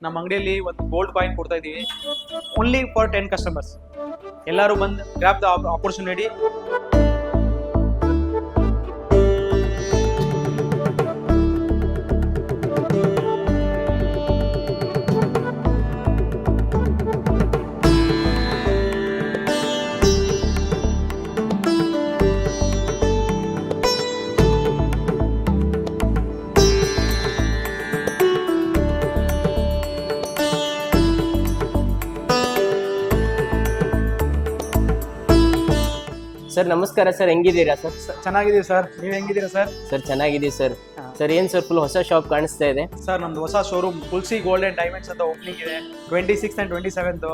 ನಮ್ಮ ಅಂಗಡಿಯಲ್ಲಿ ಒಂದು ಗೋಲ್ಡ್ ಕಾಯಿನ್ ಕೊಡ್ತಾ ಇದೀವಿ ಓನ್ಲಿ ಫಾರ್ 10 ಕಸ್ಟಮರ್ಸ್. ಎಲ್ಲರೂ ಬಂದು ಗ್ರಾಬ್ ದ ಆಪರ್ಚುನಿಟಿ. ಸರ್ ನಮಸ್ಕಾರ ಸರ್, ಹೆಂಗಿದ್ದೀರಾ ಸರ್? ಚೆನ್ನಾಗಿದ್ದೀವಿ ಸರ್, ನೀವು ಹೆಂಗಿದ್ದೀರಾ ಸರ್? ಸರ್ ಚೆನ್ನಾಗಿದ್ದೀವಿ ಸರ್. ಸರ್ ಏನು ಸರ್ ಫುಲ್ ಹೊಸ ಶಾಪ್ ಕಾಣಿಸ್ತಾ ಇದೆ ಸರ್? ನಮ್ದು ಹೊಸ showroom Tulasi gold and diamonds ಅಂತ ಓಪನಿಂಗ್ ಇದೆ 26th and 27th.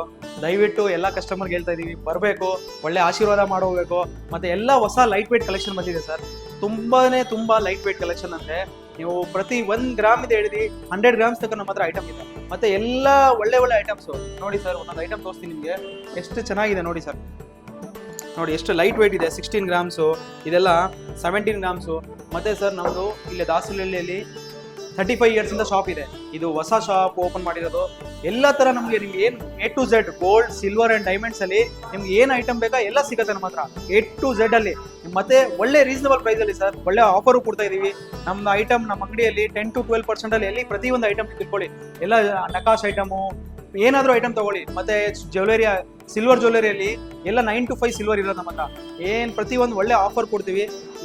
ದಯವಿಟ್ಟು ಎಲ್ಲ ಕಸ್ಟಮರ್ಗೆ ಹೇಳ್ತಾ ಇದೀವಿ, ಬರಬೇಕು, ಒಳ್ಳೆ ಆಶೀರ್ವಾದ ಮಾಡೋಬೇಕು. ಮತ್ತೆ ಎಲ್ಲ ಹೊಸ ಲೈಟ್ ವೇಟ್ ಕಲೆಕ್ಷನ್ ಬಂದಿದೆ ಸರ್, ತುಂಬಾ ಲೈಟ್ ವೇಟ್ ಕಲೆಕ್ಷನ್. ಅಂದ್ರೆ ನೀವು ಪ್ರತಿ 1 ಗ್ರಾಮ್ ಇದೆ ಹಿಡಿದು 100 ಗ್ರಾಮ್ಸ್ ತನಕ ನಮ್ಮ ಹತ್ರ ಐಟಮ್ ಇದೆ. ಮತ್ತೆ ಎಲ್ಲ ಒಳ್ಳೆ ಐಟಮ್ಸ್ ನೋಡಿ ಸರ್. ಒಂದೊಂದು ಐಟಮ್ ತೋರಿಸ್ತೀನಿ ನಿಮಗೆ, ಎಷ್ಟು ಚೆನ್ನಾಗಿದೆ ನೋಡಿ ಸರ್. ನೋಡಿ ಎಷ್ಟು ಲೈಟ್ ವೇಟ್ ಇದೆ, 16 ಗ್ರಾಮ್ಸು, ಇದೆಲ್ಲ 17 ಗ್ರಾಮ್ಸು. ಮತ್ತೆ ಸರ್ ನಮ್ಮದು ಇಲ್ಲಿ ದಾಸರಳ್ಳಿಯಲ್ಲಿ 35 years ಇಂದ ಶಾಪ್ ಇದೆ. ಇದು ಹೊಸ ಶಾಪ್ ಓಪನ್ ಮಾಡಿರೋದು. ಎಲ್ಲ ಥರ ನಮಗೆ ನಿಮ್ಗೆ ಏನು A to Z gold, silver and diamonds ಅಲ್ಲಿ ನಿಮ್ಗೆ ಏನು ಐಟಮ್ ಬೇಕಾ ಎಲ್ಲ ಸಿಗುತ್ತೆ ನಮ್ಮ ಹತ್ರ A to Z ಅಲ್ಲಿ. ಮತ್ತೆ ಒಳ್ಳೆ ರೀಸನಬಲ್ ಪ್ರೈಸ್ ಅಲ್ಲಿ ಸರ್, ಒಳ್ಳೆ ಆಫರು ಕೊಡ್ತಾ ಇದೀವಿ. ನಮ್ಮ ಐಟಮ್ ನಮ್ಮ ಅಂಗಡಿಯಲ್ಲಿ 10 to 12% ಅಲ್ಲಿ ಎಲ್ಲಿ ಪ್ರತಿಯೊಂದು ಐಟಮ್ ತಿಳ್ಕೊಳ್ಳಿ. ಎಲ್ಲ ನಕಾಶ್ ಐಟಮು ಏನಾದರೂ ಐಟಮ್ ತಗೊಳ್ಳಿ. ಮತ್ತೆ ಜ್ಯುವೆಲರಿ, ಸಿಲ್ವರ್ ಜ್ಯುವೆಲರಿಯಲ್ಲಿ ಎಲ್ಲ 9 to 5 ಸಿಲ್ವರ್ ಇರೋದು ನಮ್ಮ ಹತ್ರ. ಪ್ರತಿಯೊಂದು ಒಳ್ಳೆ ಆಫರ್ ಕೊಡ್ತೀವಿ.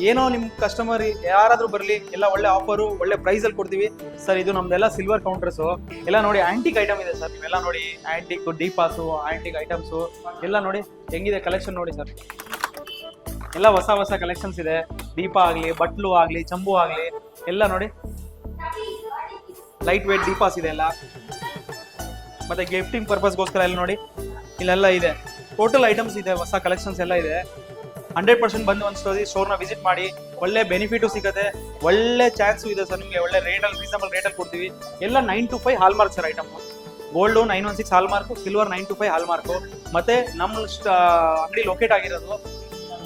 ಏನೋ ನಿಮ್ಮ ಕಸ್ಟಮರ್ ಯಾರಾದರೂ ಬರಲಿ, ಎಲ್ಲ ಒಳ್ಳೆ ಆಫರು ಒಳ್ಳೆ ಪ್ರೈಸಲ್ಲಿ ಕೊಡ್ತೀವಿ ಸರ್. ಇದು ನಮ್ದೆಲ್ಲ ಸಿಲ್ವರ್ ಕೌಂಟರ್ಸು. ಎಲ್ಲ ನೋಡಿ ಆಂಟಿಕ್ ಐಟಮ್ ಇದೆ ಸರ್. ನೀವೆಲ್ಲ ನೋಡಿ, ಆಂಟಿಕ್ ದೀಪಾಸು, ಆಂಟಿಕ್ ಐಟಮ್ಸು ಎಲ್ಲ ನೋಡಿ ಹೆಂಗಿದೆ ಕಲೆಕ್ಷನ್ ನೋಡಿ ಸರ್. ಎಲ್ಲ ಹೊಸ ಕಲೆಕ್ಷನ್ಸ್ ಇದೆ. ದೀಪ ಆಗಲಿ, ಬಟ್ಲು ಆಗಲಿ, ಚಂಬು ಆಗಲಿ ಎಲ್ಲ ನೋಡಿ, ಲೈಟ್ ವೇಟ್ ದೀಪಾಸ್ ಇದೆ ಎಲ್ಲ. ಮತ್ತೆ ಗಿಫ್ಟಿಂಗ್ ಪರ್ಪಸ್ಗೋಸ್ಕರ ಎಲ್ಲ ನೋಡಿ, ಇಲ್ಲೆಲ್ಲ ಇದೆ ಟೋಟಲ್ ಐಟಮ್ಸ್ ಇದೆ, ಹೊಸ ಕಲೆಕ್ಷನ್ಸ್ ಎಲ್ಲ ಇದೆ. 100% ಬಂದು ಒಂದು ಸ್ಟೋರ್ನ ವಿಸಿಟ್ ಮಾಡಿ, ಒಳ್ಳೆ ಬೆನಿಫಿಟು ಸಿಗುತ್ತೆ, ಒಳ್ಳೆ ಚಾನ್ಸು ಇದೆ ಸರ್ ನಿಮಗೆ. ಒಳ್ಳೆ ರೇಟಲ್ಲಿ, ರೀಸನಬಲ್ ರೇಟಲ್ಲಿ ಕೊಡ್ತೀವಿ. ಎಲ್ಲ 9 to 5 hallmark sir item. Gold 916 hallmark, silver 9 to 5 hallmark. ಮತ್ತೆ ನಮ್ಮ ಅಂಗಡಿ ಲೊಕೇಟ್ ಆಗಿರೋದು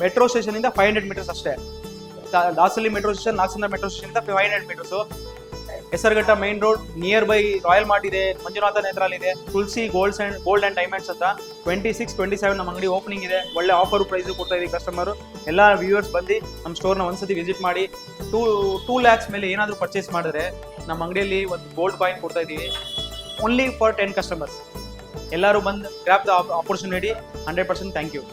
ಮೆಟ್ರೋ ಸ್ಟೇಷನಿಂದ 500 ಮೀಟರ್ಸ್ ಅಷ್ಟೇ. Dasarahalli metro station, Nagasandra metro ಸ್ಟೇಷನಿಂದ 500 metres. Hesaraghatta main road near by Royal Mart ಇದೆ, ಮಂಜುನಾಥ ನೇತ್ರಾಲ್ ಇದೆ, ತುಳಸಿ ಗೋಲ್ಡ್ ಅಂಡ್ ಡೈಮಂಡ್ಸ್ ಅಂತ 26, 27 ನಮ್ಮ ಅಂಗಡಿ ಓಪನಿಂಗ್ ಇದೆ. ಒಳ್ಳೆ ಆಫರು ಪ್ರೈಸು ಕೊಡ್ತಾ ಇದೀವಿ ಕಸ್ಟಮರು. ಎಲ್ಲ ವ್ಯೂವರ್ಸ್ ಬಂದು ನಮ್ಮ ಸ್ಟೋರ್ನ ಒಂದ್ಸತಿ ವಿಸಿಟ್ ಮಾಡಿ. 2 lakhs ಮೇಲೆ ಏನಾದರೂ ಪರ್ಚೇಸ್ ಮಾಡಿದ್ರೆ ನಮ್ಮ ಅಂಗಡಿಯಲ್ಲಿ ಒಂದು ಗೋಲ್ಡ್ ಕಾಯಿನ್ ಕೊಡ್ತಾ ಇದೀವಿ ಓನ್ಲಿ ಫಾರ್ 10 ಕಸ್ಟಮರ್ಸ್. ಎಲ್ಲರೂ ಬಂದು grab the opportunity. 100% thank you.